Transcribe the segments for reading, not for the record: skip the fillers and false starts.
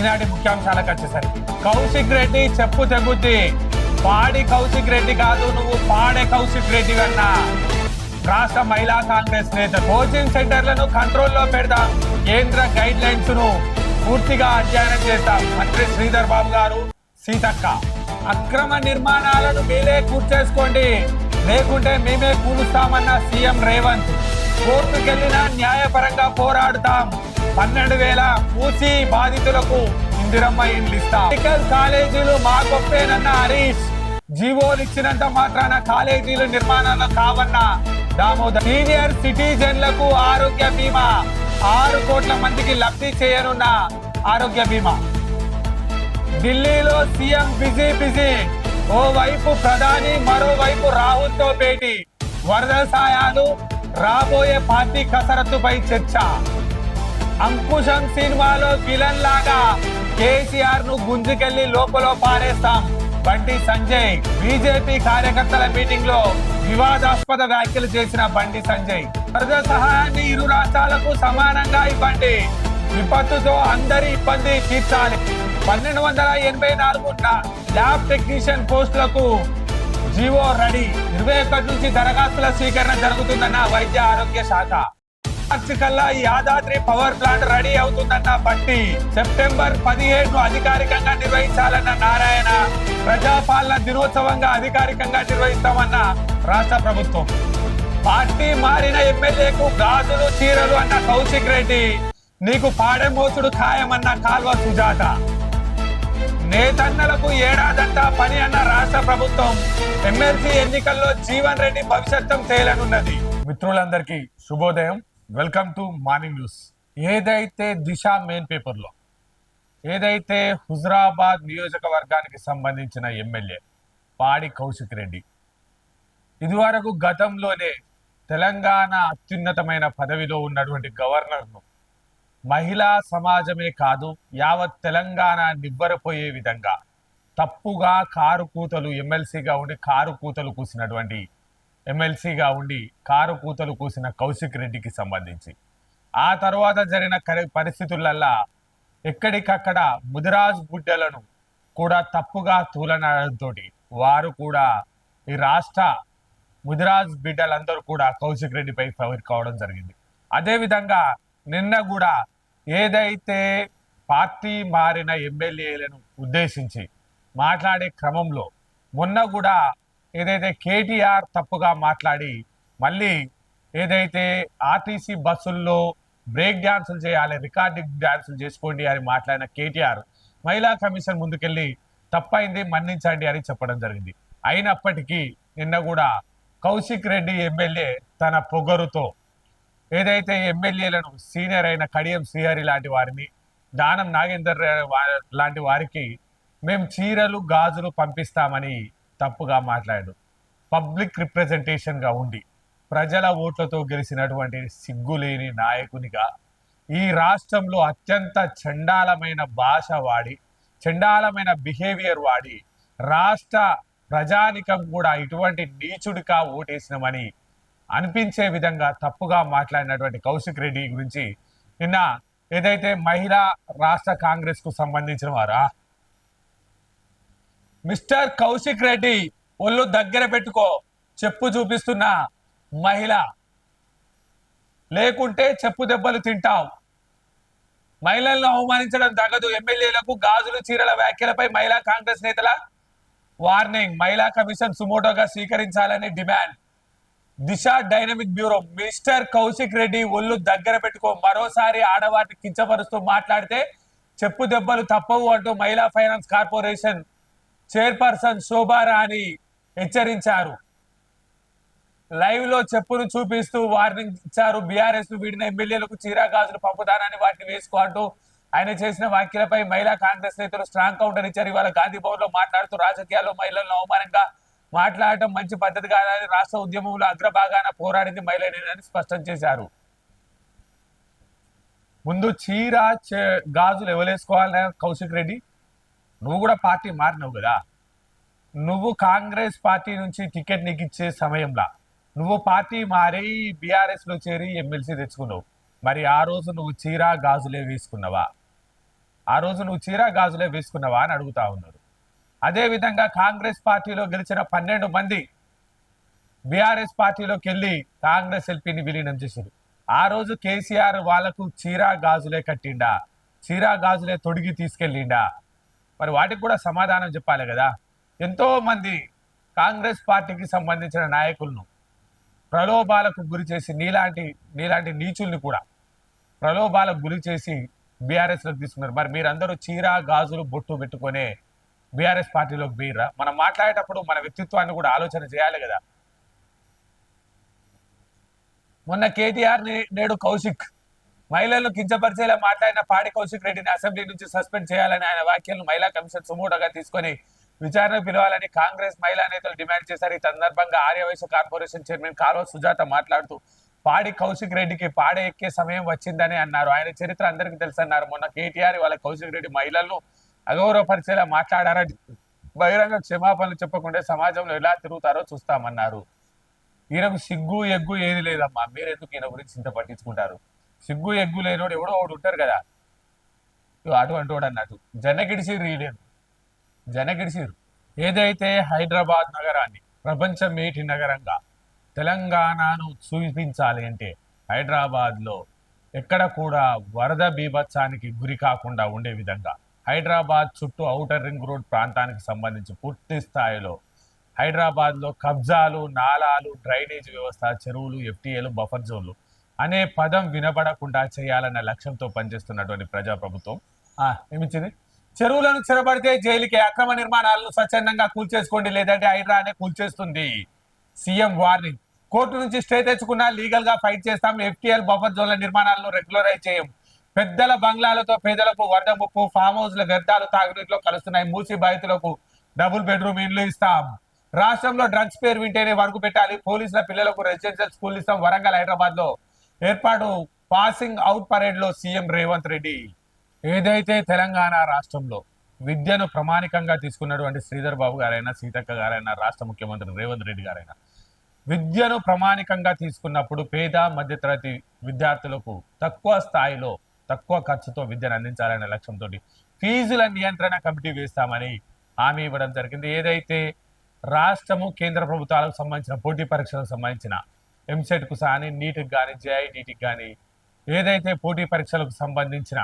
ఈనాటి ముఖ్యాంశాలకు వచ్చేసరికి కౌశిక్ రెడ్డి చెప్పు తెగుద్ది. పాడి కౌశిక్ రెడ్డి కాదు, నువ్వు పాడే కౌశిక్ రెడ్డి అన్నా. రాష్ట్ర మహిళా కాంగ్రెస్ నేత కోచింగ్ సెంటర్లను కంట్రోల్లో పెడతాం, కేంద్ర గైడ్ లైన్స్ ను పూర్తిగా అధ్యయనం చేస్తాం. మంత్రి శ్రీధర్ బాబు గారు, సీతక్క. అక్రమ నిర్మాణాలను మీరే కూర్చేసుకోండి, లేకుంటే మేమే కూలుస్తామన్న సీఎం రేవంత్. కోర్టుకెళ్లినా న్యాయపరంగా పోరాడుతాం. 12,000 మూసి బాధితులకు ఇందిరమ్మ ఇండ్లు ఇస్తాం. మెడికల్ కాలేజీలు మా గొప్పేనన్న హరీష్. జీవోలు ఇచ్చినంత మాత్రాన కాలేజీలు నిర్మాణాలు కావన్న దామోదర్. సీనియర్ సిటిజన్లకు ఆరోగ్య బీమా, 6 కోట్ల మందికి లబ్ధి చేయనున్న ఆరోగ్య బీమా. ఢిల్లీలో సీఎం బిజీ. ఓవైపు ప్రధాని, మరోవైపు రాహుల్ తో భేటీ. వరద సాయాలు, రాబోయే పార్టీ కసరత్తుపై చర్చ. అంకుశం సినిమాలో విలన్ లాగా కేసీఆర్ ను గుంజుకెళ్లి లోపల పారేస్తాం. బండి సంజయ్. బీజేపీ కార్యకర్తల మీటింగ్ లో వివాదాస్పద వ్యాఖ్యలు చేసిన బండి సంజయ్. వరద సహాయాన్ని ఇరు రాష్ట్రాలకు సమానంగా ఇవ్వండి, విపత్తుతో అందరి ఇబ్బంది తీర్చాలి. 1284 ల్యాబ్ టెక్నీషియన్ పోస్టులకు జీవో రెడీ. 21 నుంచి దరఖాస్తుల స్వీకరణ జరుగుతుందన్న వైద్య ఆరోగ్య శాఖ. మార్చి కల్లా ఈ యాదాద్రి పవర్ ప్లాంట్ రెడీ అవుతుందన్న బట్టి. సెప్టెంబర్ 17 అధికారికంగా నిర్వహించాలన్న నారాయణ. ప్రజాపాలన దినోత్సవంగా అధికారికంగా నిర్వహిస్తామన్న రాష్ట్ర ప్రభుత్వం. పార్టీ మారిన ఎమ్మెల్యేకు గాజులు చీరలు అన్న కౌశిక్ రెడ్డి. నీకు పాడెమోసుడు ఖాయమన్న కాల్వ సుజాత. నేతన్నలకు ఏడాదంతా పని అన్న రాష్ట్ర ప్రభుత్వం. ఎమ్మెల్సీ ఎన్నికల్లో జీవన్ రెడ్డి భవిష్యత్తం తేలనున్నది. మిత్రులందరికీ శుభోదయం. Welcome to morning news. ఏదైతే దిశ మెయిన్ పేపర్లో ఏదైతే హుజరాబాద్ నియోజకవర్గానికి సంబంధించిన ఎమ్మెల్యే పాడి కౌశిక్ రెడ్డి ఇదివరకు గతంలోనే తెలంగాణ అత్యున్నతమైన పదవిలో ఉన్నటువంటి గవర్నర్ను మహిళా సమాజమే కాదు యావత్ తెలంగాణ నివ్వరపోయే విధంగా తప్పుగా కారు కూతలు ఎమ్మెల్సీగా ఉండి కారు కూతలు కూసినటువంటి ఎమ్మెల్సీగా ఉండి కారు కూతలు కూసిన కౌశిక్ రెడ్డికి సంబంధించి ఆ తర్వాత జరిగిన పరిస్థితులల్లా ఎక్కడికక్కడ ముదిరాజ్ బిడ్డలను కూడా తప్పుగా తూలనడంతో వారు కూడా ఈ రాష్ట్ర ముదిరాజ్ బిడ్డలందరూ కూడా కౌశిక్ రెడ్డిపై ఫైర్ కావడం జరిగింది. అదేవిధంగా నిన్న కూడా ఏదైతే పార్టీ మారిన ఎమ్మెల్యేలను ఉద్దేశించి మాట్లాడే క్రమంలో మొన్న కూడా ఏదైతే కేటీఆర్ తప్పుగా మాట్లాడి మళ్ళీ ఏదైతే ఆర్టీసీ బస్సుల్లో బ్రేక్ డ్యాన్సులు చేయాలి, రికార్డింగ్ డ్యాన్సులు చేసుకోండి అని మాట్లాడిన కేటీఆర్ మహిళా కమిషన్ ముందుకెళ్ళి తప్పైంది మన్నించండి అని చెప్పడం జరిగింది. అయినప్పటికీ నిన్న కూడా కౌశిక్ రెడ్డి ఎమ్మెల్యే తన పొగరుతో ఏదైతే ఎమ్మెల్యేలను సీనియర్ అయిన కడియం శ్రీహరి లాంటి వారిని, దానం నాగేందర్ లాంటి వారికి మేము చీరలు గాజులు పంపిస్తామని తప్పుగా మాట్లాడు. పబ్లిక్ రిప్రజెంటేషన్గా ఉండి ప్రజల ఓట్లతో గెలిచినటువంటి సిగ్గులేని నాయకునిగా ఈ రాష్ట్రంలో అత్యంత చండాలమైన భాష వాడి చండాలమైన బిహేవియర్ వాడి రాష్ట్ర ప్రజానికం కూడా ఇటువంటి నీచుడిగా ఓటేసినామని అనిపించే విధంగా తప్పుగా మాట్లాడినటువంటి కౌశిక్ రెడ్డి గురించి నిన్న ఏదైతే మహిళా రాష్ట్ర కాంగ్రెస్ కు సంబంధించిన వారా మిస్టర్ కౌశిక్ రెడ్డి ఒళ్ళు దగ్గర పెట్టుకో, చెప్పు చూపిస్తున్న మహిళ, లేకుంటే చెప్పు దెబ్బలు తింటావు. మహిళలను అవమానించడం తగదు. ఎమ్మెల్యేలకు గాజులు చీరల వ్యాఖ్యలపై మహిళా కాంగ్రెస్ నేతల వార్నింగ్. మహిళా కమిషన్ సుమోటోగా స్వీకరించాలని demand. Disha dynamic bureau. Mister Kaushik Reddy ఒళ్ళు దగ్గర పెట్టుకో, మరోసారి ఆడవారిని కించపరుస్తూ మాట్లాడితే చెప్పు దెబ్బలు తప్పవు అంటూ మహిళా ఫైనాన్స్ కార్పొరేషన్ చైర్పర్సన్ శోభారాణి హెచ్చరించారు. లైవ్ లో చెప్పును చూపిస్తూ వార్నింగ్ ఇచ్చారు. బీఆర్ఎస్ వీడిన ఎమ్మెల్యేలకు చీరా గాజులు పంపుతానని వాటిని వేసుకో అంటూ ఆయన చేసిన వ్యాఖ్యలపై మహిళా కాంగ్రెస్ నేతలు స్ట్రాంగ్ కౌంటర్ ఇచ్చారు. ఇవాళ గాంధీ భవన్ లో మాట్లాడుతూ రాజకీయాల్లో మహిళలను అవమానంగా మాట్లాడటం మంచి పద్ధతి కాదని రాష్ట్ర ఉద్యమంలో అగ్రభాగాన పోరాడింది మహిళని స్పష్టం చేశారు. ముందు చీర గాజులు ఎవరేసుకోవాలనే కౌశిక్ రెడ్డి, నువ్వు కూడా పార్టీ మారినావు కదా. నువ్వు కాంగ్రెస్ పార్టీ నుంచి టికెట్ నీకు ఇచ్చే సమయంలో నువ్వు పార్టీ మారి బీఆర్ఎస్ లో చేరి ఎమ్మెల్సీ తెచ్చుకున్నావు. మరి ఆ రోజు నువ్వు చీర గాజులే వేసుకున్నావా? ఆ రోజు నువ్వు చీరా గాజులే వేసుకున్నావా అని అడుగుతా ఉన్నారు. అదేవిధంగా కాంగ్రెస్ పార్టీలో గెలిచిన 12 మంది బీఆర్ఎస్ పార్టీలోకి వెళ్ళి కాంగ్రెస్ ఎల్పీని విలీనం చేశారు. ఆ రోజు కేసీఆర్ వాళ్లకు చీరా గాజులే కట్టిండా, చీరా గాజులే తొడిగి తీసుకెళ్ళిండా? మరి వాటికి కూడా సమాధానం చెప్పాలి కదా. ఎంతో మంది కాంగ్రెస్ పార్టీకి సంబంధించిన నాయకులను ప్రలోభాలకు గురి చేసి నీలాంటి నీచుల్ని కూడా ప్రలోభాలకు గురి చేసి బీఆర్ఎస్లోకి తీసుకున్నారు. మరి మీరందరూ చీరా గాజులు బొట్టు పెట్టుకునే బీఆర్ఎస్ పార్టీలోకి పోయిర్రా? మనం మాట్లాడేటప్పుడు మన వ్యక్తిత్వాన్ని కూడా ఆలోచన చేయాలి కదా. మొన్న కేటీఆర్ నేడు కౌశిక్ మహిళలను కించపరిచేలా మాట్లాడిన పాడి కౌశిక్ రెడ్డిని అసెంబ్లీ నుంచి సస్పెండ్ చేయాలని ఆయన వ్యాఖ్యలను మహిళా కమిషన్ సుమూటగా తీసుకొని విచారణ పిలవాలని కాంగ్రెస్ మహిళా నేతలు డిమాండ్ చేశారు. ఈ సందర్భంగా ఆర్యవైశ్య కార్పొరేషన్ చైర్మన్ కాల్వ సుజాత మాట్లాడుతూ పాడి కౌశిక్ రెడ్డికి పాడ ఎక్కే సమయం వచ్చిందని అన్నారు. ఆయన చరిత్ర అందరికీ తెలుసన్నారు. మొన్న కేటీఆర్ వాళ్ళ కౌశిక్ రెడ్డి మహిళలను అగౌరవపరిచేలా మాట్లాడారని బహిరంగ క్షమాపణలు చెప్పకుండా సమాజంలో ఎలా తిరుగుతారో చూస్తామన్నారు. ఈయనకు సిగ్గు ఎగ్గు ఏది లేదమ్మా, మీరెందుకు ఈయన గురించి ఇంత పట్టించుకుంటారు? సిగ్గు ఎగ్గు లేనోడు ఎవడో ఒకడు ఉంటారు కదా, అటువంటి వాడు అన్నట్టు జనగిడిసిరు. ఈయన జనగిడిసిరు. ఏదైతే హైదరాబాద్ నగరాన్ని ప్రపంచ మేటి నగరంగా తెలంగాణను చూపించాలి అంటే హైదరాబాద్లో ఎక్కడ కూడా వరద బీభత్సానికి గురి కాకుండా ఉండే విధంగా హైదరాబాద్ చుట్టూ ఔటర్ రింగ్ రోడ్ ప్రాంతానికి సంబంధించి పూర్తి స్థాయిలో హైదరాబాద్లో కబ్జాలు, నాలాలు, డ్రైనేజ్ వ్యవస్థ, చెరువులు, ఎఫ్టీఏలు, బఫర్ జోన్లు అనే పదం వినబడకుండా చేయాలన్న లక్ష్యంతో పనిచేస్తున్నటువంటి ప్రజాప్రభుత్వం ఏమిచ్చింది? చెరువులను చెరబడితే జైలుకి, అక్రమ నిర్మాణాలను స్వచ్ఛందంగా కూల్చేసుకోండి లేదంటే హైడ్రా అనే కూల్చేస్తుంది. CM warning. కోర్టు నుంచి స్టే తెచ్చుకున్నా లీగల్ గా ఫైట్ చేస్తాం. ఎఫ్టీఎల్ బఫర్ జోన్ల నిర్మాణాలను రెగ్యులరైజ్ చేయం. పెద్దల బంగ్లాలతో పేదలకు వరద ముప్పు, ఫామ్ హౌస్ల వ్యర్థాలు తాగునీటిలో కలుస్తున్నాయి. మూసి బాధితులకు డబుల్ బెడ్రూమ్ ఇండ్లు ఇస్తాం. రాష్ట్రంలో డ్రగ్స్ పేరు వింటేనే వరకు పెట్టాలి. పోలీసుల పిల్లలకు రెసిడెన్షియల్ స్కూల్ ఇస్తాం. వరంగల్, హైదరాబాద్ లో ఏర్పాటు పాసింగ్ అవుట్ పరేడ్ లో సీఎం రేవంత్ రెడ్డి. ఏదైతే తెలంగాణ రాష్ట్రంలో విద్యను ప్రమాణికంగా తీసుకున్నటువంటి శ్రీధర్ బాబు గారైనా, సీతక్క గారైనా, రాష్ట్ర ముఖ్యమంత్రి రేవంత్ రెడ్డి గారైనా విద్యను ప్రమాణికంగా తీసుకున్నప్పుడు పేద మధ్యతరగతి విద్యార్థులకు తక్కువ స్థాయిలో తక్కువ ఖర్చుతో విద్యను అందించాలనే లక్ష్యంతో ఫీజుల నియంత్రణ కమిటీ వేస్తామని హామీ ఇవ్వడం జరిగింది. ఏదైతే రాష్ట్రము కేంద్ర ప్రభుత్వాలకు సంబంధించిన పోటీ పరీక్షలకు సంబంధించిన ఎంసెట్కు కానీ, నీట్కి కానీ, జేఐటీకి కానీ ఏదైతే పోటీ పరీక్షలకు సంబంధించిన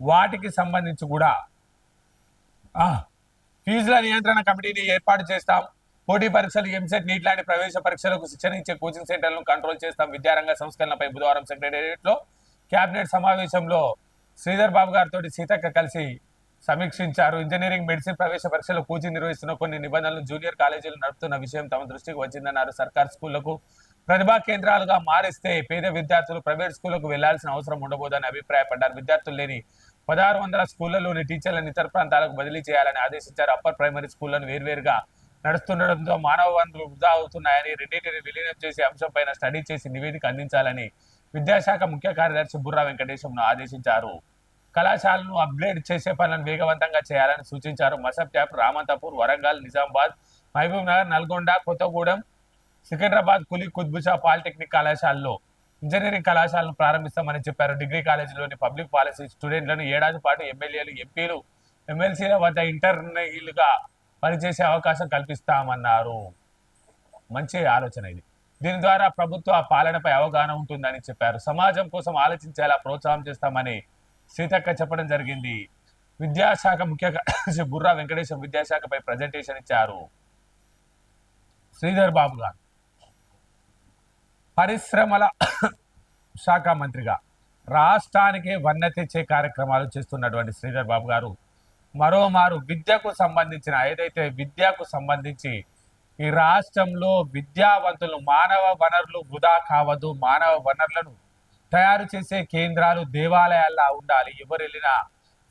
వాటికి సంబంధించి కూడా ఫీజుల నియంత్రణ కమిటీని ఏర్పాటు చేస్తాం. పోటీ పరీక్షలు, ఎంసెట్, నీట్ లాంటి ప్రవేశ పరీక్షలకు శిక్షణ ఇచ్చే కోచింగ్ సెంటర్లను కంట్రోల్ చేస్తాం. విద్యారంగ సంస్కరణలపై బుధవారం సెక్రటేరియట్ లో కేబినెట్ సమావేశంలో శ్రీధర్ బాబు గారితో సీతక్క కలిసి సమీక్షించారు. ఇంజనీరింగ్, మెడిసిన్ ప్రవేశ పరీక్షలు కోచింగ్ నిర్వహిస్తున్న కొన్ని నిబంధనలు జూనియర్ కాలేజీలు నడుపుతున్న విషయం తమ దృష్టికి వచ్చిందన్నారు. సర్కార్ స్కూళ్లకు ప్రతిభా కేంద్రాలుగా మారిస్తే పేద విద్యార్థులు ప్రైవేట్ స్కూళ్లకు వెళ్లాల్సిన అవసరం ఉండబోదని అభిప్రాయపడ్డారు. విద్యార్థులు లేని 1600 స్కూళ్లలోని టీచర్లను ఇతర ప్రాంతాలకు బదిలీ చేయాలని ఆదేశించారు. అప్పర్ ప్రైమరీ స్కూళ్లను వేర్వేరుగా నడుస్తుండటంతో మానవ వనరులు వృధా అవుతున్నాయని, రెండింటిని విలీనం చేసే అంశంపైన స్టడీ చేసి నివేదిక అందించాలని విద్యాశాఖ ముఖ్య కార్యదర్శి బుర్రా వెంకటేశంను ఆదేశించారు. కళాశాలను అప్గ్రేడ్ చేసే పనులను వేగవంతంగా చేయాలని సూచించారు. మసబ్ ట్యాప్, రామంతపూర్, వరంగల్, నిజామాబాద్, మహబూబ్ నగర్, నల్గొండ, కొత్తగూడెం, సికింద్రాబాద్, కులి, కుత్బుషా పాలిటెక్నిక్ కళాశాలలో ఇంజనీరింగ్ కళాశాలను ప్రారంభిస్తామని చెప్పారు. డిగ్రీ కాలేజీలోని పబ్లిక్ పాలసీ స్టూడెంట్లను ఏడాది పాటు ఎమ్మెల్యేలు, ఎంపీలు, ఎమ్మెల్సీల వద్ద ఇంటర్నీలుగా పనిచేసే అవకాశం కల్పిస్తామన్నారు. మంచి ఆలోచన ఇది. దీని ద్వారా ప్రభుత్వ పాలనపై అవగాహన ఉంటుందని చెప్పారు. సమాజం కోసం ఆలోచించేలా ప్రోత్సాహం చేస్తామని సీతక్క చెప్పడం జరిగింది. విద్యాశాఖ ముఖ్య కార్యదర్శి బుర్రా వెంకటేశం విద్యాశాఖపై ప్రజెంటేషన్ ఇచ్చారు. శ్రీధర్ బాబు గారు పరిశ్రమల శాఖ మంత్రిగా రాష్ట్రానికి వన్నె తెచ్చే కార్యక్రమాలు చేస్తున్నటువంటి శ్రీధర్ బాబు గారు మరోమారు విద్యకు సంబంధించి ఈ రాష్ట్రంలో విద్యావంతులు, మానవ వనరులు వృధా కావద్దు, మానవ వనరులను తయారు చేసే కేంద్రాలు దేవాలయాల్లా ఉండాలి, ఎవరు వెళ్ళినా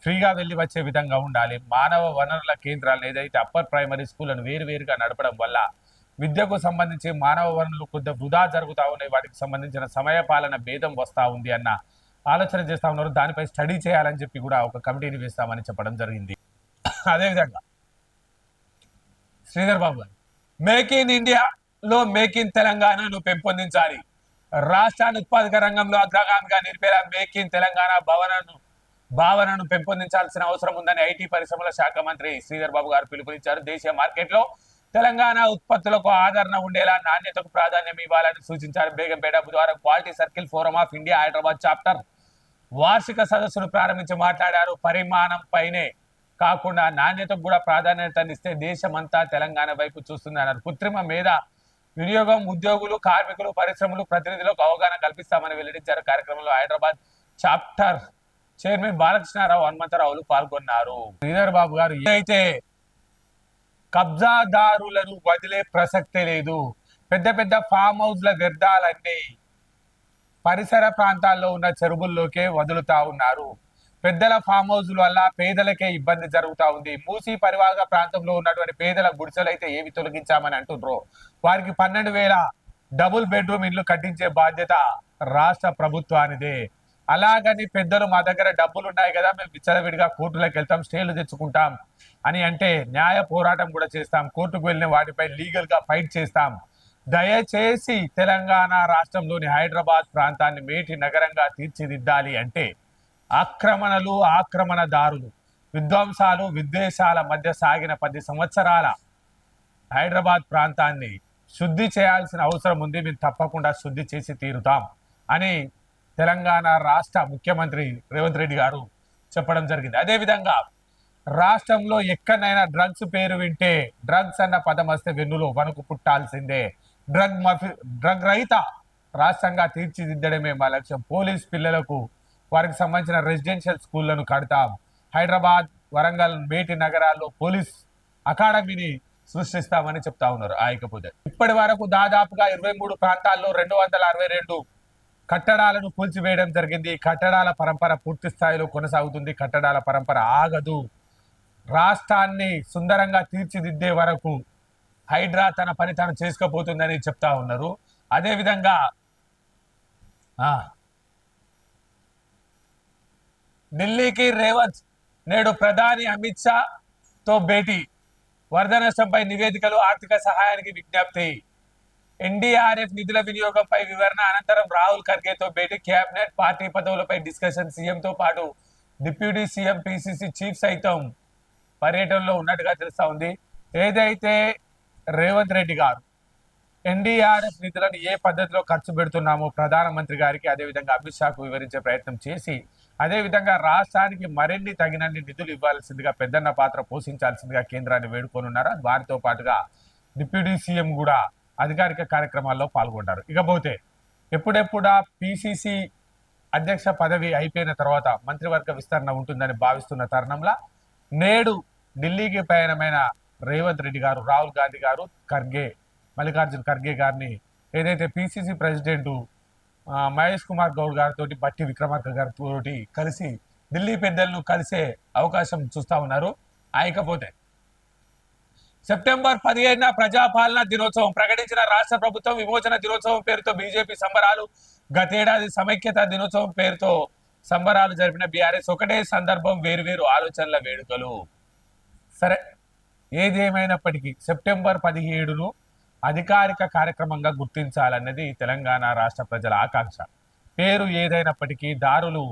ఫ్రీగా వెళ్ళి వచ్చే విధంగా ఉండాలి. మానవ వనరుల కేంద్రాలు ఏదైతే అప్పర్ ప్రైమరీ స్కూళ్లను వేరువేరుగా నడపడం వల్ల విద్యకు సంబంధించి మానవ వనరులు కొద్ది వృధా జరుగుతూ ఉన్నాయి, వాటికి సంబంధించిన సమయపాలన భేదం వస్తూ ఉంది అన్న ఆలోచన చేస్తూ ఉన్నారు. దానిపై స్టడీ చేయాలని చెప్పి కూడా ఒక కమిటీని వేస్తామని చెప్పడం జరిగింది. అదేవిధంగా శ్రీధర్ బాబు గారు మేక్ ఇన్ ఇండియాలో మేక్ ఇన్ తెలంగాణను పెంపొందించాలి, రాష్ట్రాన్ని ఉత్పాదక రంగంలో అగ్రగామిగా నిలిపేలా మేక్ ఇన్ తెలంగాణ భావనను పెంపొందించాల్సిన అవసరం ఉందని ఐటీ పరిశ్రమల శాఖ మంత్రి శ్రీధర్ బాబు గారు పిలుపునిచ్చారు. దేశీయ మార్కెట్లో తెలంగాణ ఉత్పత్తులకు ఆదరణ ఉండేలా నాణ్యతకు ప్రాధాన్యం ఇవ్వాలని సూచించారు. బేగంపేట బుధవారం quality circle forum of India Hyderabad chapter వార్షిక సదస్సును ప్రారంభించి మాట్లాడారు. పరిమాణం పైనే కాకుండా నాణ్యతకు కూడా ప్రాధాన్యతనిస్తే దేశమంతా తెలంగాణ వైపు చూస్తుందన్నారు. కృత్రిమ మేధ వినియోగం ఉద్యోగులు, కార్మికులు, పరిశ్రమలు, ప్రతినిధులకు అవగాహన కల్పిస్తామని వెల్లడించారు. కార్యక్రమంలో హైదరాబాద్ చాప్టర్ చైర్మన్ బాలకృష్ణారావు, హనుమంతరావులు పాల్గొన్నారు. శ్రీధర్ బాబు గారు అయితే కబ్జాదారులను వదిలే ప్రసక్తే లేదు. పెద్ద పెద్ద ఫామ్ హౌస్ల వ్యర్థాలన్నీ పరిసర ప్రాంతాల్లో ఉన్న చెరువుల్లోకే వదులుతా ఉన్నారు. పెద్దల ఫామ్ హౌస్ల వల్ల పేదలకే ఇబ్బంది జరుగుతా ఉంది. మూసీ పరివాహక ప్రాంతంలో ఉన్నటువంటి పేదల గుడిసెలైతే ఏవి తొలగించామని అంటున్నారు. వారికి 12,000 డబుల్ బెడ్రూమ్ ఇల్లు కట్టించే బాధ్యత రాష్ట్ర ప్రభుత్వానిదే. అలాగని పెద్దలు మా దగ్గర డబ్బులు ఉన్నాయి కదా, మేము విచ్చలవిడిగా కోర్టులకు వెళ్తాం, స్టేలు తెచ్చుకుంటాం అని అంటే న్యాయ పోరాటం కూడా చేస్తాం. కోర్టుకు వెళ్ళిన వాటిపై లీగల్ గా ఫైట్ చేస్తాం. దయచేసి తెలంగాణ రాష్ట్రంలోని హైదరాబాద్ ప్రాంతాన్ని మేటి నగరంగా తీర్చిదిద్దాలి అంటే ఆక్రమణలు, ఆక్రమణదారులు, విధ్వంసాలు, విద్వేషాల మధ్య సాగిన 10 సంవత్సరాల హైదరాబాద్ ప్రాంతాన్ని శుద్ధి చేయాల్సిన అవసరం ఉంది. మేము తప్పకుండా శుద్ధి చేసి తీరుతాం అని తెలంగాణ రాష్ట్ర ముఖ్యమంత్రి రేవంత్ రెడ్డి గారు చెప్పడం జరిగింది. అదేవిధంగా రాష్ట్రంలో ఎక్కడైనా డ్రగ్స్ పేరు వింటే, డ్రగ్స్ అన్న పదం వస్తే వెన్నులో వణుకు పుట్టాల్సిందే. డ్రగ్ రహిత రాష్ట్రంగా తీర్చిదిద్దడమే మా లక్ష్యం. పోలీస్ పిల్లలకు వారికి సంబంధించిన రెసిడెన్షియల్ స్కూళ్లను కడతాం. హైదరాబాద్, వరంగల్, మేటి నగరాల్లో పోలీస్ అకాడమీని సృష్టిస్తామని చెప్తా ఉన్నారు. ఇకపోతే ఇప్పటి వరకు దాదాపుగా 23 ప్రాంతాల్లో 262 కట్టడాలను కూల్చివేయడం జరిగింది. కట్టడాల పరంపర పూర్తి స్థాయిలో కొనసాగుతుంది. కట్టడాల పరంపర ఆగదు. రాష్ట్రాన్ని సుందరంగా తీర్చిదిద్దే వరకు హైడ్రా తన పని తాను చేసుకోబోతుందని చెప్తా ఉన్నారు. అదేవిధంగా ఢిల్లీకి రేవంత్ నేడు ప్రధాని అమిత్ షా తో భేటీ. వరద నష్టంపై నివేదికలు, ఆర్థిక సహాయానికి విజ్ఞప్తి. ఎన్డీఆర్ఎఫ్ నిధుల వినియోగంపై వివరణ అనంతరం రాహుల్ ఖర్గేతో భేటీ. కేబినెట్, పార్టీ పదవులపై డిస్కషన్. సీఎంతో పాటు డిప్యూటీ సీఎం, పిసిసి చీఫ్ సైతం పర్యటనలో ఉన్నట్టుగా తెలుస్తా ఉంది. ఏదైతే రేవంత్ రెడ్డి గారు ఎన్డీఆర్ఎఫ్ నిధులను ఏ పద్ధతిలో ఖర్చు పెడుతున్నామో ప్రధానమంత్రి గారికి, అదేవిధంగా అమిత్ షాకు వివరించే ప్రయత్నం చేసి, అదేవిధంగా రాష్ట్రానికి మరిన్ని తగినన్ని నిధులు ఇవ్వాల్సిందిగా, పెద్దన్న పాత్ర పోషించాల్సిందిగా కేంద్రాన్ని వేడుకొనున్నారు. వారితో పాటుగా డిప్యూటీ సీఎం కూడా అధికారిక కార్యక్రమాల్లో పాల్గొంటారు. ఇకపోతే ఎప్పుడెప్పుడా పిసిసి అధ్యక్ష పదవి అయిపోయిన తర్వాత మంత్రివర్గ విస్తరణ ఉంటుందని భావిస్తున్న తరుణంలో నేడు ఢిల్లీకి పయనమైన రేవంత్ రెడ్డి గారు, రాహుల్ గాంధీ గారు, మల్లికార్జున్ ఖర్గే గారిని ఏదైతే పిసిసి ప్రెసిడెంట్ మహేష్ కుమార్ గౌడ్ గారితో, బట్టి విక్రమార్క గారితో కలిసి ఢిల్లీ పెద్దలను కలిసే అవకాశం చూస్తా ఉన్నారు. ఇకపోతే సెప్టెంబర్ 15న ప్రజాపాలన దినోత్సవం ప్రకటించిన రాష్ట్ర ప్రభుత్వం విమోచన దినోత్సవం పేరుతో బీజేపీ సంబరాలు, గతేడాది సమైక్యత దినోత్సవం పేరుతో సంబరాలు జరిపిన బీఆర్ఎస్ ఒకటే సందర్భం, వేరువేరు ఆలోచనల వేడుకలు. సరే, ఏదేమైనప్పటికీ సెప్టెంబర్ 17ను అధికారిక కార్యక్రమంగా గుర్తించాలన్నది తెలంగాణ రాష్ట్ర ప్రజల ఆకాంక్ష. పేరు ఏదైనప్పటికీ, దారులు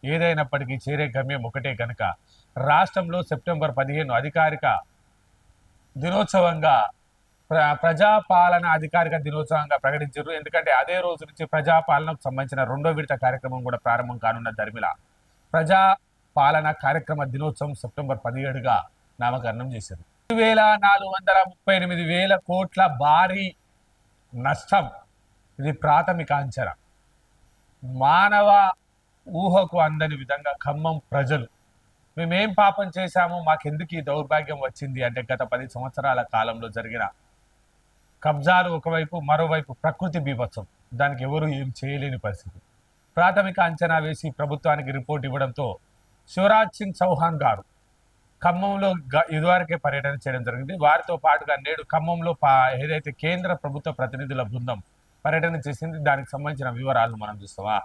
ఏదైనప్పటికీ చేరే గమ్యం ఒకటే కనుక రాష్ట్రంలో సెప్టెంబర్ 15 అధికారిక దినోత్సవంగా, ప్రజాపాలన అధికారిక దినోత్సవంగా ప్రకటించారు. ఎందుకంటే అదే రోజు నుంచి ప్రజాపాలనకు సంబంధించిన 2వ విడత కార్యక్రమం కూడా ప్రారంభం కానున్న దరిమిల ప్రజాపాలన కార్యక్రమ దినోత్సవం సెప్టెంబర్ 17గా నామకరణం చేశారు. 438,000 కోట్ల భారీ నష్టం, ఇది ప్రాథమిక అంచనా. మానవ ఊహకు అందని విధంగా ఖమ్మం ప్రజలు, మేమేం పాపం చేశామో, మాకెందుకు ఈ దౌర్భాగ్యం వచ్చింది అంటే గత 10 సంవత్సరాల కాలంలో జరిగిన కబ్జాలు ఒకవైపు, మరోవైపు ప్రకృతి బీభత్సం, దానికి ఎవరు ఏం చేయలేని పరిస్థితి. ప్రాథమిక అంచనా వేసి ప్రభుత్వానికి రిపోర్ట్ ఇవ్వడంతో శివరాజ్ సింగ్ చౌహాన్ గారు ఖమ్మంలో ఇదివరకే పర్యటన చేయడం జరిగింది. వారితో పాటుగా నేడు ఖమ్మంలో ఏదైతే కేంద్ర ప్రభుత్వ ప్రతినిధుల బృందం పర్యటన చేసింది, దానికి సంబంధించిన వివరాలను మనం చూస్తామా.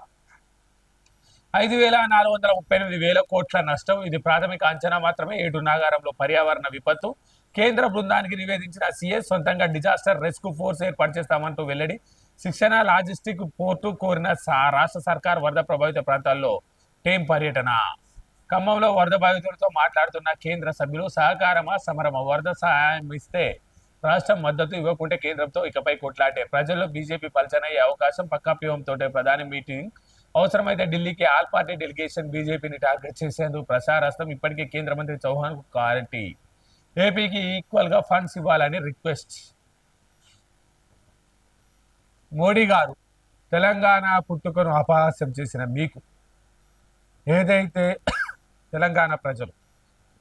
5,438,000 కోట్ల నష్టం, ఇది ప్రాథమిక అంచనా మాత్రమే. 7 నాగారంలో పర్యావరణ విపత్తు, కేంద్ర బృందానికి నివేదించిన సీఎస్ సొంతంగా డిజాస్టర్ రెస్క్యూ ఫోర్స్ ఏర్పాటు చేస్తామంటూ వెల్లడి. శిక్షణ, లాజిస్టిక్, పోర్టు కోరిన రాష్ట్ర సర్కార్ వరద ప్రభావిత ప్రాంతాల్లో టీం పర్యటన. ఖమ్మంలో వరద బాధితులతో మాట్లాడుతున్న కేంద్ర సభ్యులు సహకారమా సమరమా, వరద సహాయం ఇస్తే రాష్ట్రం మద్దతు ఇవ్వకుంటే కేంద్రంతో ఇకపై కొట్లాటే, ప్రజల్లో బీజేపీ పలచనయ్యే అవకాశం పక్కా వ్యూహంతో ప్రధాని మీటింగ్, అవసరమైతే ఢిల్లీకి ఆల్ పార్టీ డెలిగేషన్, బీజేపీని టార్గెట్ చేసేందుకు ప్రచారాస్తం, ఇప్పటికే కేంద్ర మంత్రి చౌహాన్ క్లారిటీ, ఏపీకి ఈక్వల్ గా ఫండ్స్ ఇవ్వాలని రిక్వెస్ట్. మోడీ గారు తెలంగాణ పుట్టుకను అపహాస్యం చేసిన మీకు ఏదైతే తెలంగాణ ప్రజలు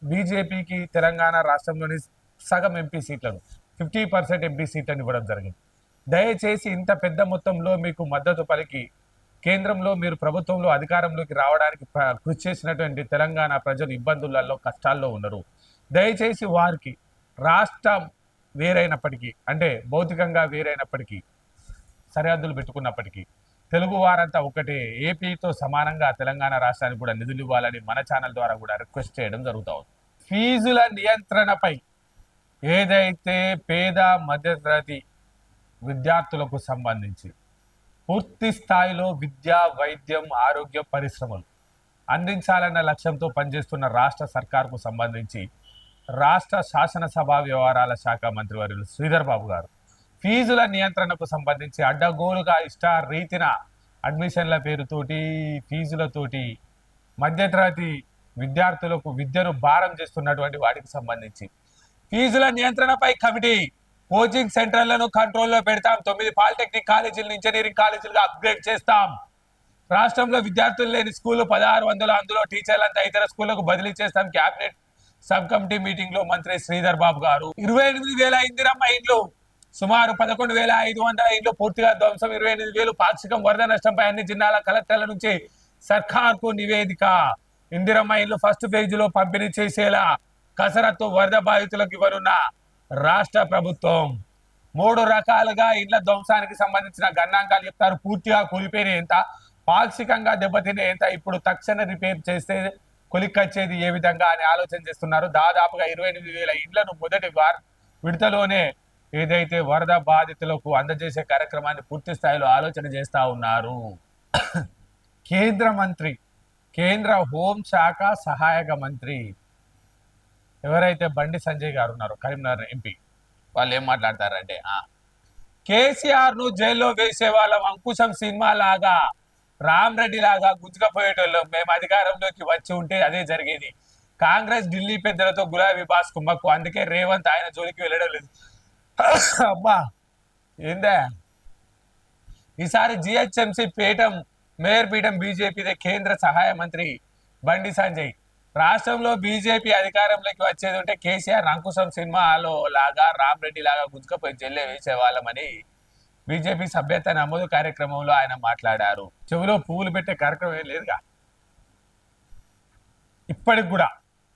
బీజేపీకి తెలంగాణ రాష్ట్రంలోని సగం ఎంపీ సీట్లను 50% ఎంపీ సీట్లను ఇవ్వడం జరిగింది. దయచేసి ఇంత పెద్ద మొత్తంలో మీకు మద్దతు పలికి కేంద్రంలో మీరు ప్రభుత్వంలో అధికారంలోకి రావడానికి కృషి చేసినటువంటి తెలంగాణ ప్రజలు ఇబ్బందులలో కష్టాల్లో ఉన్నారు. దయచేసి వారికి రాష్ట్రం వేరైనప్పటికీ, అంటే భౌతికంగా వేరైనప్పటికీ, సరిహద్దులు పెట్టుకున్నప్పటికీ తెలుగు వారంతా ఒకటే, ఏపీతో సమానంగా తెలంగాణ రాష్ట్రానికి కూడా నిధులు ఇవ్వాలని మన ఛానల్ ద్వారా కూడా రిక్వెస్ట్ చేయడం జరుగుతుంది. ఫీజుల నియంత్రణపై ఏదైతే పేద మధ్యతరగతి విద్యార్థులకు సంబంధించి పూర్తి స్థాయిలో విద్య, వైద్యం, ఆరోగ్య పరిశ్రమలు అందించాలన్న లక్ష్యంతో పనిచేస్తున్న రాష్ట్ర సర్కార్కు సంబంధించి రాష్ట్ర శాసనసభ వ్యవహారాల శాఖ మంత్రివర్యులు శ్రీధర్ బాబు గారు ఫీజుల నియంత్రణకు సంబంధించి అడ్డగోలుగా ఇష్ట రీతిన అడ్మిషన్ల పేరుతోటి ఫీజులతోటి మధ్యతరగతి విద్యార్థులకు విద్యను భారం చేస్తున్నటువంటి వాటికి సంబంధించి ఫీజుల నియంత్రణపై కమిటీ, కోచింగ్ సెంటర్లను కంట్రోల్లో పెడతాం, 9 పాలిటెక్నిక్ కాలేజీలను ఇంజనీరింగ్ కాలేజీలుగా అప్గ్రేడ్ చేస్తాం, రాష్ట్రంలో విద్యార్థులు లేని స్కూళ్లు 1600, అందులో టీచర్లంతా ఇతర స్కూళ్లకు బదిలీ చేస్తాం. క్యాబినెట్ సబ్ కమిటీ మీటింగ్ లో మంత్రి శ్రీధర్ బాబు గారు 28,000 ఇందిరమ్మ ఇండ్లు, సుమారు 11,500 ఇండ్లు పూర్తిగా ధ్వంసం, 28,000 పాక్షికం, వరద నష్టంపై అన్ని జిల్లాల కలెక్టర్ల నుంచి సర్కార్కు నివేదిక, ఇందిరమ్మ ఇండ్లు ఫస్ట్ ఫేజ్ లో పంపిణీ చేసేలా కసరత్తు, వరద బాధితులకు ఇవ్వనున్న రాష్ట్ర ప్రభుత్వం. 3 రకాలుగా ఇండ్ల ధ్వంసానికి సంబంధించిన గణాంకాలు చెప్తారు. పూర్తిగా కూలిపోయిన ఎంత, పాక్షికంగా దెబ్బతినే ఎంత, ఇప్పుడు తక్షణ రిపేర్ చేస్తే కొలిక్కొచ్చేది ఏ విధంగా అని ఆలోచన చేస్తున్నారు. దాదాపుగా 28,000 ఇండ్లను మొదటి విడతలోనే ఏదైతే వరద బాధితులకు అందజేసే కార్యక్రమాన్ని పూర్తి స్థాయిలో ఆలోచన చేస్తా ఉన్నారు. కేంద్ర మంత్రి, కేంద్ర హోంశాఖ సహాయక మంత్రి ఎవరైతే బండి సంజయ్ గారు ఉన్నారో, కరీంనగర్ ఎంపీ, వాళ్ళు ఏం మాట్లాడతారంటే, కేసీఆర్ ను జైల్లో వేసే వాళ్ళం, అంకుశం సినిమా లాగా రామ్ రెడ్డి లాగా గుంజుకపోయేటోళ్ళం, మేము అధికారంలోకి వచ్చి ఉంటే అదే జరిగేది. కాంగ్రెస్ ఢిల్లీ పెద్దలతో గులాబీ బాస్ కుమ్మక్కు, అందుకే రేవంత్ ఆయన జోలికి వెళ్ళడం లేదు. అబ్బా ఏందా, ఈసారి జిహెచ్ఎంసీ పీఠం, మేయర్ పీఠం బీజేపీదే. కేంద్ర సహాయ మంత్రి బండి సంజయ్, రాష్ట్రంలో బీజేపీ అధికారంలోకి వచ్చేది ఉంటే కేసీఆర్ అంకుశం సినిమాలో లాగా రామ్ రెడ్డి లాగా గుంజుకపోయి జైల్లో వేసేవాళ్ళమని బీజేపీ సభ్యత నమోదు కార్యక్రమంలో ఆయన మాట్లాడారు. చెవిలో పువ్వులు పెట్టే కార్యక్రమం ఏం లేదుగా. ఇప్పటికి కూడా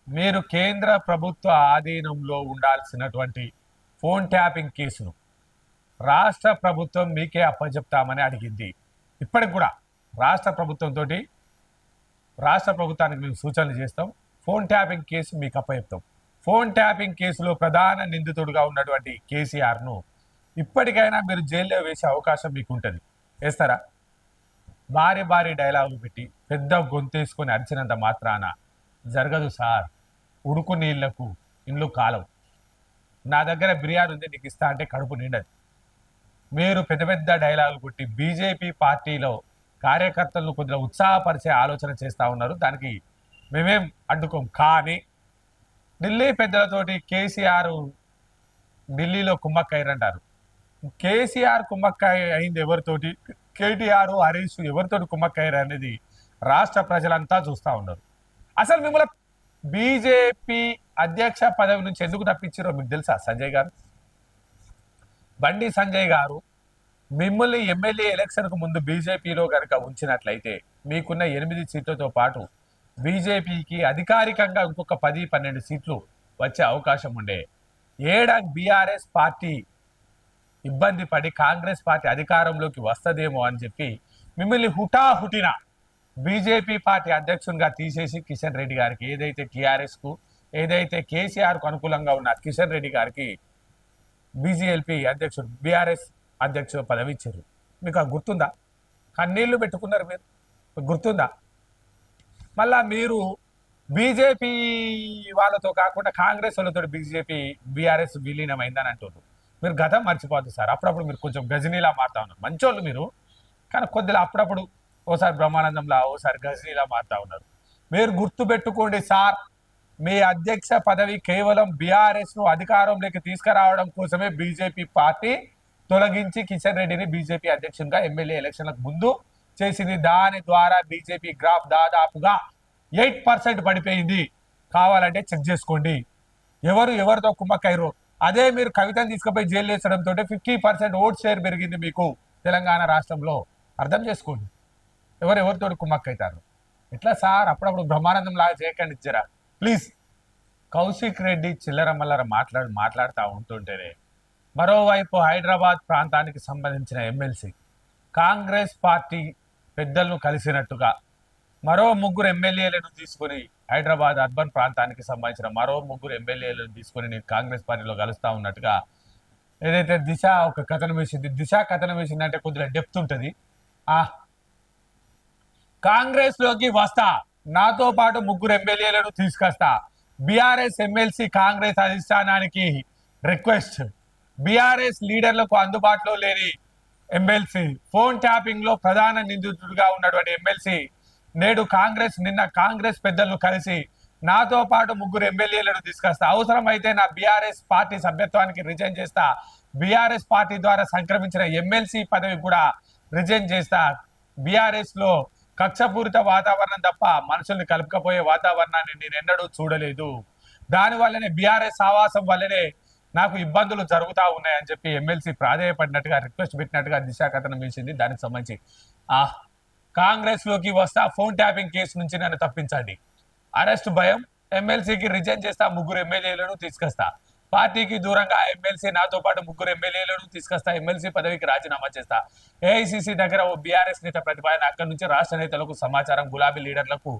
మీరు కేంద్ర ప్రభుత్వ ఆధీనంలో ఉండాల్సినటువంటి ఫోన్ ట్యాపింగ్ కేసును రాష్ట్ర ప్రభుత్వం మీకే అప్పచెప్తామని అడిగింది. ఇప్పటికి కూడా రాష్ట్ర ప్రభుత్వానికి మేము సూచనలు చేస్తాం. ఫోన్ ట్యాపింగ్ కేసు మీకు అప్పచెప్తాం. ఫోన్ ట్యాపింగ్ కేసులో ప్రధాన నిందితుడుగా ఉన్నటువంటి కేసీఆర్ను ఇప్పటికైనా మీరు జైల్లో వేసే అవకాశం మీకు ఉంటుంది. వేస్తారా? భారీ డైలాగులు పెట్టి పెద్ద గొంతేసుకొని అరిచినంత మాత్రాన జరగదు సార్. ఉడుకు నీళ్లకు ఇండ్లు కాలవు. నా దగ్గర బిర్యానీ ఉంది నీకు ఇస్తా అంటే కడుపు నిండదు. మీరు పెద్ద డైలాగులు కొట్టి బీజేపీ పార్టీలో కార్యకర్తలను కొద్దిగా ఉత్సాహపరిచే ఆలోచన చేస్తూ ఉన్నారు. దానికి మేమేం అడ్డుకోం. కానీ ఢిల్లీ పెద్దలతోటి కేసీఆర్ ఢిల్లీలో కుమ్మక్కయ్యారంటారు. కేసీఆర్ కుమ్మక్కాయ అయింది ఎవరితోటి, కేటీఆర్, హరీష్ ఎవరితోటి కుమ్మక్కయ్యారు అనేది రాష్ట్ర ప్రజలంతా చూస్తూ ఉన్నారు. అసలు మిమ్మల్ని బీజేపీ అధ్యక్ష పదవి నుంచి ఎందుకు తప్పించారో మీకు తెలుసా? సంజయ్ గారు, బండి సంజయ్ గారు మిమ్మల్ని ఎమ్మెల్యే ఎలక్షన్కు ముందు బీజేపీలో కనుక ఉంచినట్లయితే మీకున్న 8 సీట్లతో పాటు బీజేపీకి అధికారికంగా ఇంకొక 10-12 సీట్లు వచ్చే అవకాశం ఉండే. బీఆర్ఎస్ పార్టీ ఇబ్బంది పడి కాంగ్రెస్ పార్టీ అధికారంలోకి వస్తుందేమో అని చెప్పి మిమ్మల్ని హుటాహుటిన బీజేపీ పార్టీ అధ్యక్షునిగా తీసేసి కిషన్ రెడ్డి గారికి, ఏదైతే టీఆర్ఎస్కు, ఏదైతే కేసీఆర్కు అనుకూలంగా ఉన్న కిషన్ రెడ్డి గారికి బీజేపీ అధ్యక్షుడు, బీఆర్ఎస్ అధ్యక్షుడు పదవి ఇచ్చారు. మీకు అది గుర్తుందా? కన్నీళ్లు పెట్టుకున్నారు మీరు, గుర్తుందా? మళ్ళా మీరు బీజేపీ వాళ్ళతో కాకుండా కాంగ్రెస్ వాళ్ళతో బీజేపీ బీఆర్ఎస్ విలీనం అయిందని అంటున్నారు. మీరు గతం మర్చిపోద్దు సార్. అప్పుడప్పుడు మీరు కొంచెం గజనీలా మారుతా ఉన్నారు. మంచోళ్ళు మీరు, కానీ కొద్దిగా అప్పుడప్పుడు ఓసారి బ్రహ్మానందంలా ఓసారి గజనీలా మారుతా ఉన్నారు. మీరు గుర్తు పెట్టుకోండి సార్, మీ అధ్యక్ష పదవి కేవలం బీఆర్ఎస్ ను అధికారంలోకి తీసుకురావడం కోసమే బీజేపీ పార్టీ తొలగించి కిషన్ రెడ్డిని బీజేపీ అధ్యక్షునిగా ఎమ్మెల్యే ఎలక్షన్లకు ముందు చేసింది. దాని ద్వారా బీజేపీ గ్రాఫ్ దాదాపుగా 8% పడిపోయింది. కావాలంటే చెక్ చేసుకోండి ఎవరితో కుమ్మక్కైరో. అదే మీరు కవితను తీసుకుపోయి జైలు వేసడంతో 50% ఓట్ షేర్ పెరిగింది మీకు తెలంగాణ రాష్ట్రంలో. అర్థం చేసుకోండి ఎవరితో కుమ్మక్కైతారు. ఎట్లా సార్ అప్పుడప్పుడు బ్రహ్మానందం లాగా చేయకండి జరా ప్లీజ్. కౌశిక్ రెడ్డి చిల్లరమల్లర మాట్లాడుతూ ఉంటుంటేనే మరోవైపు హైదరాబాద్ ప్రాంతానికి సంబంధించిన ఎమ్మెల్సీ కాంగ్రెస్ పార్టీ పెద్దలను కలిసినట్టుగా మరో 3 ఎమ్మెల్యేలను తీసుకుని హైదరాబాద్ అర్బన్ ప్రాంతానికి సంబంధించిన మరో 3 ఎమ్మెల్యేలను తీసుకుని నేను కాంగ్రెస్ పార్టీలో కలుస్తా ఉన్నట్టుగా ఏదైతే దిశ ఒక కథనం వేసింది. దిశ కథనం వేసిందంటే కొద్దిగా డెప్త్ ఉంటుంది. కాంగ్రెస్ లోకి వస్తా, నాతో పాటు 3 ఎమ్మెల్యేలను తీసుకొస్తా. బీఆర్ఎస్ ఎమ్మెల్సీ కాంగ్రెస్ అధిష్టానానికి రిక్వెస్ట్. బీఆర్ఎస్ లీడర్లకు అందుబాటులో లేని ఎమ్మెల్సీ, ఫోన్ ట్యాపింగ్ లో ప్రధాన నిందితుడిగా ఉన్నటువంటి ఎమ్మెల్సీ నేడు నిన్న కాంగ్రెస్ పెద్దలను కలిసి నాతో పాటు 3 ఎమ్మెల్యేలను తీసుకొస్తా, అవసరమైతే నా బీఆర్ఎస్ పార్టీ సభ్యత్వానికి రిజైన్ చేస్తా, బీఆర్ఎస్ పార్టీ ద్వారా సంక్రమించిన ఎమ్మెల్సీ పదవి కూడా రిజైన్ చేస్తా. బీఆర్ఎస్ లో కక్షపూరిత వాతావరణం తప్ప మనుషుల్ని కలుపుకపోయే వాతావరణాన్ని నేను ఎన్నడూ చూడలేదు. దాని వల్లనే బీఆర్ఎస్ ఆవాసం వల్లనే నాకు ఇబ్బందులు జరుగుతూ ఉన్నాయని చెప్పి ఎమ్మెల్సీ ప్రాధేయపడినట్టుగా రిక్వెస్ట్ పెట్టినట్టుగా దిశ కథనం వేసింది. దానికి సంబంధించి కాంగ్రెస్ లోకి వస్తా, ఫోన్ ట్యాపింగ్ కేసు నుంచి నన్ను తప్పించండి, అరెస్ట్ భయం, ఎమ్మెల్సీకి రిజైన్ చేస్తా, 3 ఎమ్మెల్యేలను తీసుకొస్తా, పార్టీకి దూరంగా ఎమ్మెల్సీ నాతో పాటు 3 ఎమ్మెల్యేలను తీసుకొస్తా, ఎమ్మెల్సీ పదవికి రాజీనామా చేస్తా. ఏఐసిసి దగ్గర ఓ బీఆర్ఎస్ నేత ప్రతిపాదన, అక్కడి నుంచి రాష్ట్ర నేతలకు సమాచారం, గులాబీ లీడర్లకు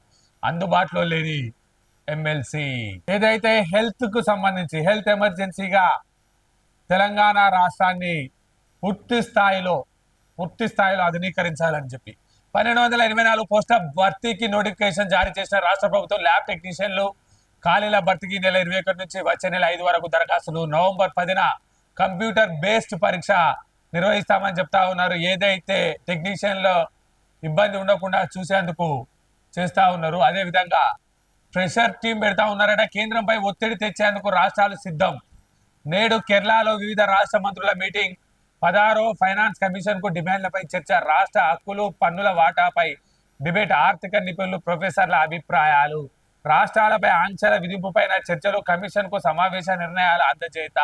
అందుబాటులో లేని ఎమ్మెల్సీ. ఏదైతే హెల్త్ కు సంబంధించి హెల్త్ ఎమర్జెన్సీగా తెలంగాణ రాష్ట్రాన్ని పూర్తి స్థాయిలో ఆధునీకరించాలని చెప్పి 1284 పోస్టుల భర్తీకి నోటిఫికేషన్ జారీ చేసిన రాష్ట్ర ప్రభుత్వం. ల్యాబ్ టెక్నీషియన్లు ఖాళీల భర్తీకి నెల 21 నుంచి వచ్చే నెల 5 వరకు దరఖాస్తులు. నవంబర్ 10న కంప్యూటర్ బేస్డ్ పరీక్ష నిర్వహిస్తామని చెప్తా ఉన్నారు. ఏదైతే టెక్నీషియన్లో ఇబ్బంది ఉండకుండా చూసేందుకు చేస్తా ఉన్నారు. అదేవిధంగా ప్రెషర్ టీం పెడతా ఉన్నారట. కేంద్రంపై ఒత్తిడి తెచ్చేందుకు రాష్ట్రాలు సిద్ధం. నేడు కేరళలో వివిధ రాష్ట్ర మంత్రుల మీటింగ్. 16వ ఫైనాన్స్ కమిషన్ కు డిమాండ్లపై చర్చ. రాష్ట్ర హక్కులు, పన్నుల వాటాపై డిబేట్. ఆర్థిక నిపుణులు, ప్రొఫెసర్ల అభిప్రాయాలు. రాష్ట్రాలపై ఆంక్షల విధింపుపైన చర్చలు. కమిషన్ కు సమావేశ నిర్ణయాలు అందజేత.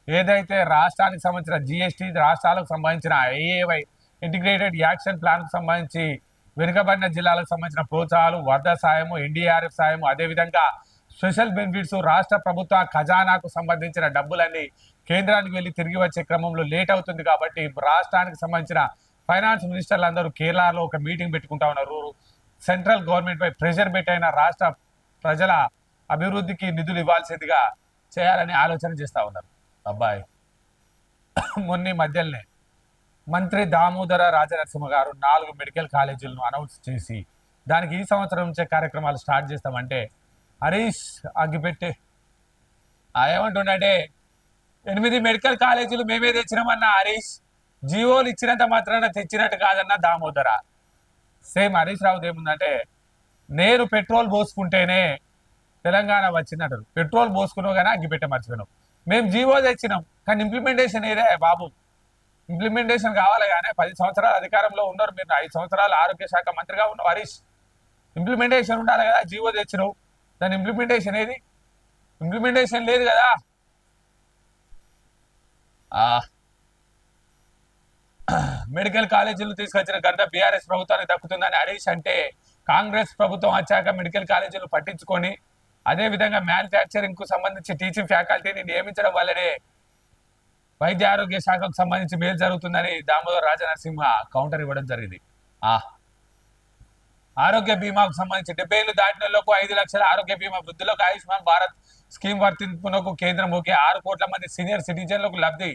ఏదైతే రాష్ట్రానికి సంబంధించిన జిఎస్టీ, రాష్ట్రాలకు సంబంధించిన ఐఏవై ఇంటిగ్రేటెడ్ యాక్షన్ ప్లాన్ కు సంబంధించి వెనుకబడిన జిల్లాలకు సంబంధించిన ప్రోత్సాహాలు, వరద సాయము, ఎన్డీఆర్ఎఫ్ సాయము, అదేవిధంగా స్పెషల్ బెనిఫిట్స్, రాష్ట్ర ప్రభుత్వ ఖజానాకు సంబంధించిన డబ్బులన్నీ కేంద్రానికి వెళ్ళి తిరిగి వచ్చే క్రమంలో లేట్ అవుతుంది. కాబట్టి రాష్ట్రానికి సంబంధించిన ఫైనాన్స్ మినిస్టర్లు అందరూ కేరళలో ఒక మీటింగ్ పెట్టుకుంటా ఉన్నారు. సెంట్రల్ గవర్నమెంట్ పై ప్రెషర్ పెట్టైన రాష్ట్ర ప్రజల అభివృద్ధికి నిధులు ఇవ్వాల్సిందిగా చేయాలని ఆలోచన చేస్తా ఉన్నారు. అబ్బాయి మొన్న మధ్యలోనే మంత్రి దామోదర రాజనరసింహ గారు 4 మెడికల్ కాలేజీలను అనౌన్స్ చేసి దానికి ఈ సంవత్సరం నుంచే కార్యక్రమాలు స్టార్ట్ చేస్తామంటే హరీష్ అగ్గిపెట్టే ఏమంటుండే 8 మెడికల్ కాలేజీలు మేమే తెచ్చినామన్న హరీష్. జీవోలు ఇచ్చినంత మాత్రాన తెచ్చినట్టు కాదన్న దామోదర. సేమ్ హరీష్ రావుది ఏముందంటే నేను పెట్రోల్ పోసుకుంటేనే తెలంగాణ వచ్చిందంటారు. పెట్రోల్ పోసుకున్నావు కానీ అగ్గిపెట్టే మర్చిపోయినావు. మేము జీవో తెచ్చినాం కానీ ఇంప్లిమెంటేషన్ ఏదే బాబు. ఇంప్లిమెంటేషన్ కావాలి కానీ 10 సంవత్సరాలు అధికారంలో ఉన్నారు మీరు. 5 సంవత్సరాలు ఆరోగ్య శాఖ మంత్రిగా ఉన్నావు హరీష్. ఇంప్లిమెంటేషన్ ఉండాలి కదా. జీవో తెచ్చినావు, దాని ఇంప్లిమెంటేషన్ ఏది? ఇంప్లిమెంటేషన్ లేదు కదా. మెడికల్ కాలేజీలు తీసుకొచ్చిన ఘనత బీఆర్ఎస్ ప్రభుత్వానికి దక్కుతుందని హరీష్ అంటే, కాంగ్రెస్ ప్రభుత్వం వచ్చాక మెడికల్ కాలేజీలు పట్టించుకొని అదేవిధంగా మ్యానుఫ్యాక్చరింగ్ కు సంబంధించి టీచింగ్ ఫ్యాకల్టీని నియమించడం వల్లనే వైద్య ఆరోగ్య శాఖకు సంబంధించి మేలు జరుగుతుందని దామోదర్ రాజనరసింహ కౌంటర్ ఇవ్వడం జరిగింది. ఆరోగ్య బీమాకు సంబంధించి 70 ఏళ్లు దాటినలకు 5 లక్షల ఆరోగ్య బీమా, వృద్ధులకు ఆయుష్మాన్ భారత్ స్కీమ్ వర్తింపునకు కేంద్రం ఒకే 6 కోట్ల మంది సీనియర్ సిటిజన్లకు లబ్ధి.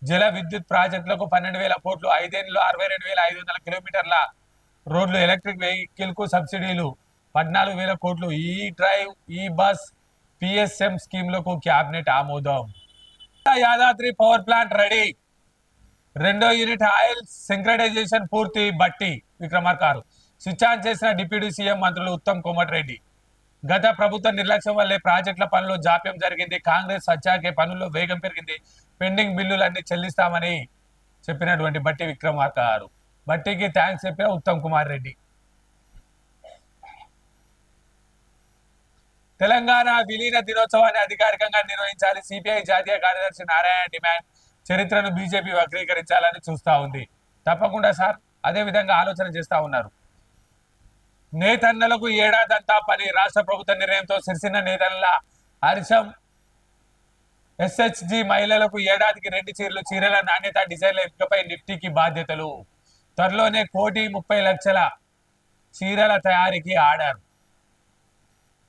జల విద్యుత్ ప్రాజెక్టులకు 12,000 కోట్లు, 5 ఏళ్లలో 62,500 కిలోమీటర్ల రోడ్లు, ఎలక్ట్రిక్ వెహికల్ కు సబ్సిడీలు. 14,000 కోట్లు ఈ డ్రైవ్ ఈ బస్ పిఎస్ఎం స్కీమ్లకు క్యాబినెట్ ఆమోదం. యాదాద్రి పవర్ ప్లాంట్ రెడీ, రెండో యూనిట్ ఆయిల్ సింక్రటైజేషన్ పూర్తి. బట్టి విక్రమార్కారు స్విచ్ ఆన్ చేసిన డిప్యూటీ సీఎం మంత్రులు ఉత్తమ్ కుమార్ రెడ్డి. గత ప్రభుత్వ నిర్లక్ష్యం వల్లే ప్రాజెక్టుల పనుల్లో జాప్యం జరిగింది. కాంగ్రెస్ వచ్చాకే పనుల్లో వేగం పెరిగింది. పెండింగ్ బిల్లులన్నీ చెల్లిస్తామని చెప్పినటువంటి బట్టి విక్రమార్కారు. బట్టికి థ్యాంక్స్ చెప్పిన ఉత్తమ్ కుమార్ రెడ్డి. తెలంగాణ విలీన దినోత్సవాన్ని అధికారికంగా నిర్వహించాలి. సిపిఐ జాతీయ కార్యదర్శి నారాయణ డిమాండ్. చరిత్రను బీజేపీ వక్రీకరించాలని చూస్తా ఉంది. తప్పకుండా సార్, అదే విధంగా ఆలోచన చేస్తా ఉన్నారు. నేతన్నలకు ఏడాదంతా పని. రాష్ట్ర ప్రభుత్వ నిర్ణయంతో సిరిసిన్న నేతన్న హర్షం. ఎస్హెచ్జి మహిళలకు ఏడాదికి 2 చీరలు. చీరల నాణ్యత, డిజైన్ల ఎంపికపై నిఫ్టీకి బాధ్యతలు. త్వరలోనే 1,30,00,000 చీరల తయారీకి ఆర్డర్.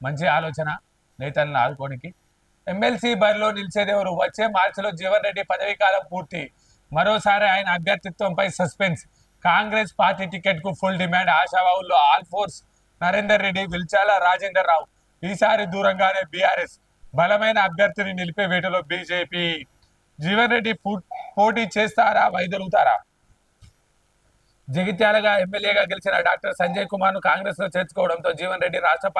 మంచి ఆలోచన నేతలను ఆదుకోనికి. ఎమ్మెల్సీ బరిలో నిలిచేదెవరు? వచ్చే మార్చిలో జీవన్ రెడ్డి పదవీ కాలం పూర్తి. మరోసారి ఆయన అభ్యర్థిత్వంపై సస్పెన్స్. కాంగ్రెస్ పార్టీ టికెట్ కు ఫుల్ డిమాండ్. ఆశావాహుల్లో ఆల్ ఫోర్స్. నరేందర్ రెడ్డి, విల్చాల రాజేందర్ రావు. ఈసారి దూరంగానే బీఆర్ఎస్. బలమైన అభ్యర్థిని నిలిపే వేటలో బీజేపీ. జీవన్ రెడ్డి పోటీ చేస్తారా, వైదొలుగుతారా? జగిత్యాలగా ఎమ్మెల్యేగా గెలిచిన డాక్టర్ సంజయ్ కుమార్ ను కాంగ్రెస్ లో చేర్చుకోవడంతో జీవన్ రెడ్డి రాష్ట్ర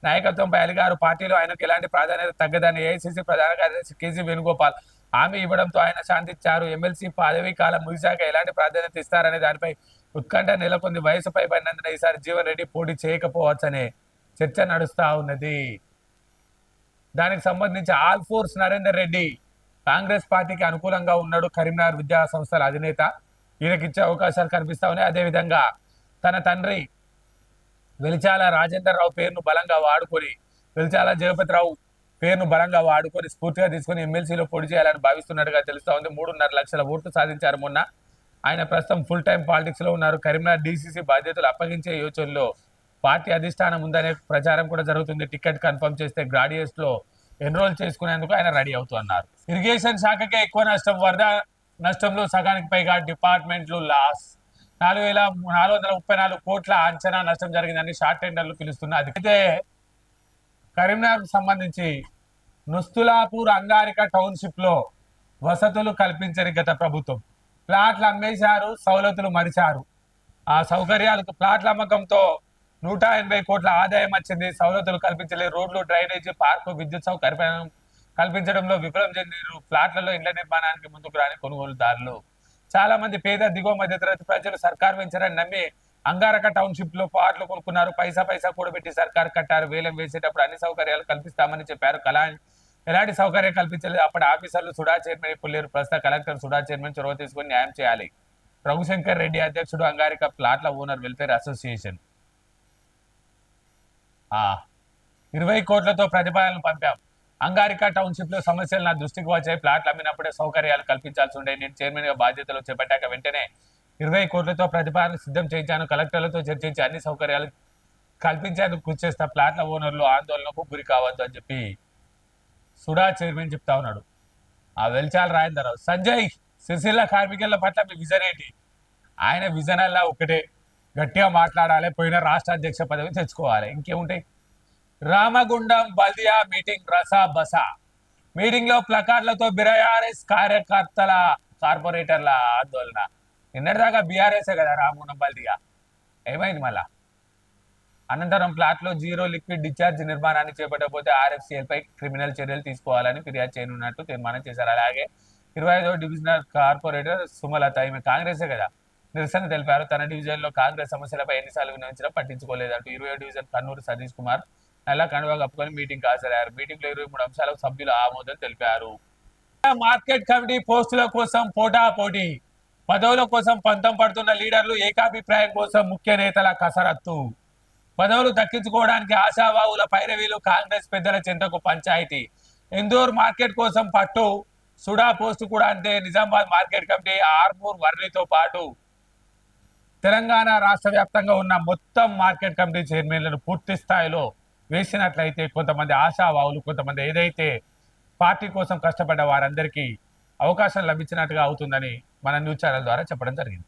నాయకత్వంపై అలిగారు. పార్టీలో ఆయనకు ఎలాంటి ప్రాధాన్యత తగ్గదని ఏఐసీసీ ప్రధాన కార్యదర్శి కేసీ వేణుగోపాల్ హామీ ఇవ్వడంతో ఆయన శాంతించారు. ఎమ్మెల్సీ పదవీ కాలం ముగిశాక ఎలాంటి ప్రాధాన్యత ఇస్తారనే దానిపై ఉత్కంఠ నెలకొంది. వయసుపై పడినందున ఈసారి జీవన్ రెడ్డి పోటీ చేయకపోవచ్చనే చర్చ నడుస్తా ఉన్నది. దానికి సంబంధించి ఆల్ ఫోర్స్ నరేందర్ రెడ్డి కాంగ్రెస్ పార్టీకి అనుకూలంగా ఉన్నాడు. కరీంనగర్ విద్యా సంస్థల అధినేత. ఈయనకిచ్చే అవకాశాలు కనిపిస్తా ఉన్నాయి. అదేవిధంగా తన తండ్రి వెలిచాల రాజేందర్ రావు పేరును బలంగా వాడుకొని, వెలిచాల జగపతిరావు పేరును బలంగా వాడుకొని స్ఫూర్తిగా తీసుకుని ఎమ్మెల్సీలో పోటీ చేయాలని భావిస్తున్నట్టుగా తెలుస్తా ఉంది. 3.5 లక్షల ఓట్లు సాధించారు మొన్న. ఆయన ప్రస్తుతం ఫుల్ టైం పాలిటిక్స్ లో ఉన్నారు. కరీంనగర్ డీసీసీ బాధ్యతలు అప్పగించే యోచనలో పార్టీ అధిష్టానం ఉందనే ప్రచారం కూడా జరుగుతుంది. టికెట్ కన్ఫర్మ్ చేస్తే గ్రాడ్యుయేట్స్ లో ఎన్రోల్ చేసుకునేందుకు ఆయన రెడీ అవుతున్నారు. ఇరిగేషన్ శాఖకే ఎక్కువ నష్టం. వరద నష్టంలో సగానికి పైగా డిపార్ట్మెంట్లు లాస్. 4,434 కోట్ల అంచనా నష్టం జరిగిందని షార్ట్ టెండర్లు పిలుస్తున్నారు. అయితే కరీంనగర్ సంబంధించి నుస్తులాపూర్ అంగారిక టౌన్షిప్ లో వసతులు కల్పించని గత ప్రభుత్వం. ప్లాట్లు అమ్మేశారు, సౌలతులు మరిచారు. ఆ సౌకర్యాలకు ప్లాట్ల అమ్మకంతో 180 కోట్ల ఆదాయం వచ్చింది. సౌలతులు కల్పించలేదు. రోడ్లు, డ్రైనేజీ, పార్కు, విద్యుత్ సౌకర్యం కల్పించడంలో విఫలం చెందిరు. ఫ్లాట్లలో ఇళ్ల నిర్మాణానికి ముందుకు రాని కొనుగోలుదారులు. చాలా మంది పేద దిగువ మధ్యతరగతి ప్రజలు సర్కార్ వెంచరని నమ్మి అంగారక టౌన్షిప్ లో ప్లాట్లు కొనుక్కున్నారు. పైసా కూడబెట్టి సర్కార్ కట్టారు. వేలం వేసేటప్పుడు అన్ని సౌకర్యాలు కల్పిస్తామని చెప్పారు. ఎలాంటి సౌకర్యం కల్పించలేదు. అప్పుడు ఆఫీసర్లు సుడా చైర్మన్ పుల్లేరు. ప్రస్తుత కలెక్టర్ సుడా చైర్మన్ చొరవ తీసుకుని న్యాయం చేయాలి. రఘుశంకర్ రెడ్డి అధ్యక్షుడు, అంగారిక ప్లాట్ల ఓనర్ వెల్ఫేర్ అసోసియేషన్. 20 కోట్లతో ప్రతిపాదనలు పంపాం. అంగారిక టౌన్షిప్ లో సమస్యలు నా దృష్టికి వచ్చాయి. ప్లాట్లు అమ్మినప్పుడే సౌకర్యాలు కల్పించాల్సి ఉండే. నేను చైర్మన్ గా బాధ్యతలు చేపట్టాక వెంటనే 20 కోట్లతో ప్రతిపాదన సిద్ధం చేయించాను. కలెక్టర్లతో చర్చించి అన్ని సౌకర్యాలు కల్పించేందుకు కృషి చేస్తా. ప్లాట్ల ఓనర్లు ఆందోళనకు గురి కావద్దు అని చెప్పి సుడా చైర్మన్ చెప్తా ఉన్నాడు. ఆ వెల్చాల రాజేంద్రరావు. సంజయ్, సిరిసిల్ల కార్మికుల పట్ల మీ విజన్ ఏంటి? ఆయన విజన్ అలా ఒకటే, గట్టిగా మాట్లాడాలి, పోయిన రాష్ట్ర అధ్యక్ష పదవి తెచ్చుకోవాలి, ఇంకేముంటాయి. రామగుండం బల్దియా మీటింగ్ రసా బసా. మీటింగ్ లో ప్లకార్డులతో బీఆర్ఎస్ కార్యకర్తల, కార్పొరేటర్ల ఆందోళన. నిన్నటిదాకా బీఆర్ఎస్ కదా రామగుండం బల్దియా, ఏమైంది మళ్ళా? అనంతరం ప్లాట్ లో జీరో లిక్విడ్ డిశ్చార్జ్ నిర్మాణాన్ని చేపట్టకపోతే ఆర్ఎఫ్సిఎల్ పై క్రిమినల్ చర్యలు తీసుకోవాలని ఫిర్యాదు చేయనున్నట్టు తీర్మానం చేశారు. అలాగే 25వ డివిజనల్ కార్పొరేటర్ సుమలత, ఈమె కాంగ్రెసే కదా, నిరసన తెలిపారు. తన డివిజన్ లో కాంగ్రెస్ సమస్యలపై ఎన్నిసార్లు వినియోగించినా పట్టించుకోలేదంటూ 20వ డివిజన్ కన్నూరు సతీష్ కుమార్ నల్ల కండువా కప్పుకొని మీటింగ్ హాజరయ్యారు. మీటింగ్ లో 23 అంశాలకు సభ్యులు ఆమోదం తెలిపారు. మార్కెట్ కమిటీ పోస్టుల కోసం పోటాపోటీ. పదవుల కోసం పంతం పడుతున్న లీడర్లు. ఏకాభిప్రాయం కోసం ముఖ్య నేతల కసరత్తు. పదవులు దక్కించుకోవడానికి ఆశావాహుల పైరవీలు. కాంగ్రెస్ పెద్దల చెంతకు పంచాయతీ. ఇందూర్ మార్కెట్ కోసం పట్టు. సుడా పోస్టు కూడా అంతే. నిజామాబాద్ మార్కెట్ కమిటీ ఆర్మూర్ వర్లితో పాటు తెలంగాణ రాష్ట్ర వ్యాప్తంగా ఉన్న మొత్తం మార్కెట్ కమిటీ చైర్మన్లను పూర్తి స్థాయిలో వేసినట్లయితే కొంతమంది ఆశావాహులు, కొంతమంది ఏదైతే పార్టీ కోసం కష్టపడ్డ వారందరికీ అవకాశం లభించినట్టుగా అవుతుందని మన న్యూస్ ఛానల్ ద్వారా చెప్పడం జరిగింది.